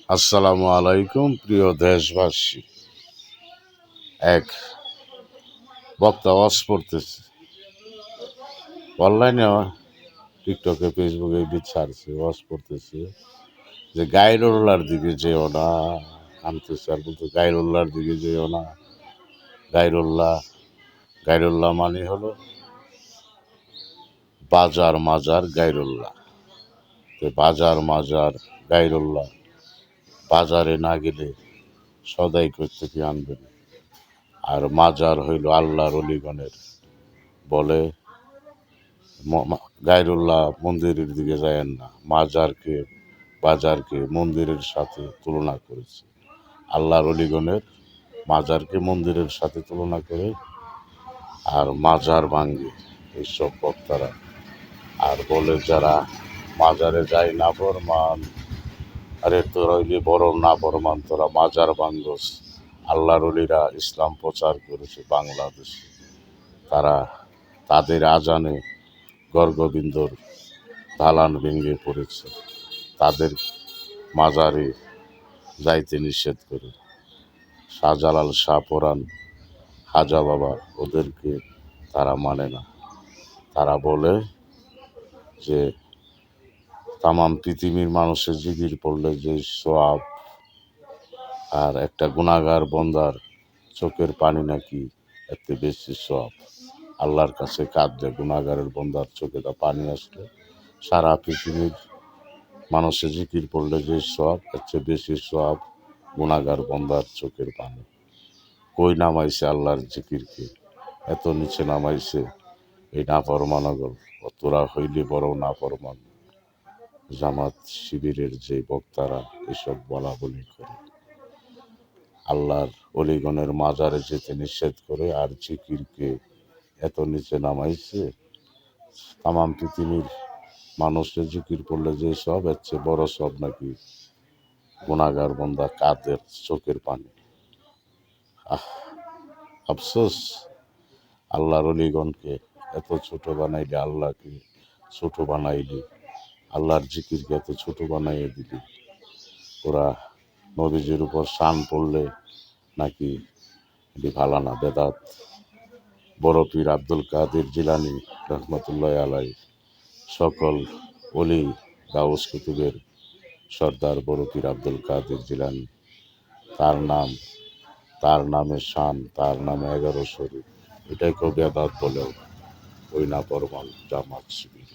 আসসালামু আলাইকুম প্রিয় দেশবাসী। এক বক্তা ওয়াজ পড়তেছে অনলাইনে, টিকটকে, ফেসবুকে ছাড়ছে, ওয়াজ পড়তেছে যে গাইরুল্লাহর দিকে যেও না, আনতেছে আর বলতে গাইরুল্লাহর দিকে যেও না। গাইরুল্লাহ গাইরুল্লাহ মানে হলো বাজার মাজার গাইরুল্লাহ। বাজার মাজার গাইরুল্লাহ, বাজারে না গেলে সদাই করতে কি আনবেন। আর মাজার হইল আল্লাহর অলিগণের, বলে গায়রুল্লাহ মন্দিরের দিকে যায়েন না। বাজারকে মন্দিরের সাথে তুলনা করেছে। আল্লাহর অলিগণের মাজারকে মন্দিরের সাথে তুলনা করে আর মাজার ভাঙ্গে এইসব বক্তারা। আর বলে যারা মাজারে যায় না ফরমান, আরে তোরা হইলে বড় না ফরমান, তোরা মাজার ভাঙ্গস। আল্লাহর অলিরা ইসলাম প্রচার করেছে বাংলাদেশে, তাদের আজানে গর্গবিন্দর দালান ভেঙে পড়েছে, তাদের মাজারে যাইতে নিষেধ করে। শাহজালাল, শাহপরাণ, খাজা বাবা, ওদেরকে তারা মানে না। তারা বলে যে তামাম পৃথিবীর মানুষের জিকির পড়লে যে সওয়াব, আর একটা গুনাহগার বন্দার চোখের পানি নাকি এতে বেশি সওয়াব। আল্লাহর কাছে কাঁদলে গুনাহগারের বন্দার চোখে পানি আসলে সারা পৃথিবীর মানুষের জিকির পড়লে যে সওয়াব, এর চেয়ে বেশি সওয়াব গুনাহগার বন্দার চোখের পানি। কই নামাইছে আল্লাহর জিকিরকে, এত নিচে নামাইছে এই নাফরমানগর। তোরা হইলে বড় নাফরমান। জামাত শিবিরের যে বক্তারা এসব বলা বলি করে, আল্লাহর অলিগণের মাজারে যেতে নিষেধ করে, আর জিকিরকে এত নিচে নামাইছে। তামাম পৃথিবীর মানুষের জিকির পড়লে যে সব, এর চেয়ে বড় সব নাকি গুনাহগার বন্দা কাদের চোখের পানি। আফসোস, আল্লাহর অলিগণকে এত ছোট বানাইলে, আল্লাহকে ছোট বানাইলি, আল্লাহর জিকিরকে এত ছোট বানাইয়ে দিলি। ওরা নবীজির উপর শান পড়লে নাকি এটি ভালো না, বেদাত। বড় পীর আব্দুল কাদের জিলানী রহমতুল্লাহ আলাই, সকল অলি গাউস কুতুবের সর্দার বড় পীর আব্দুল কাদের জিলানী, তার নামে শান, তার নামে 11 শরীফ। এটাই কেউ বেদাত বলেও ওই না পরমাল জামাত শিবির।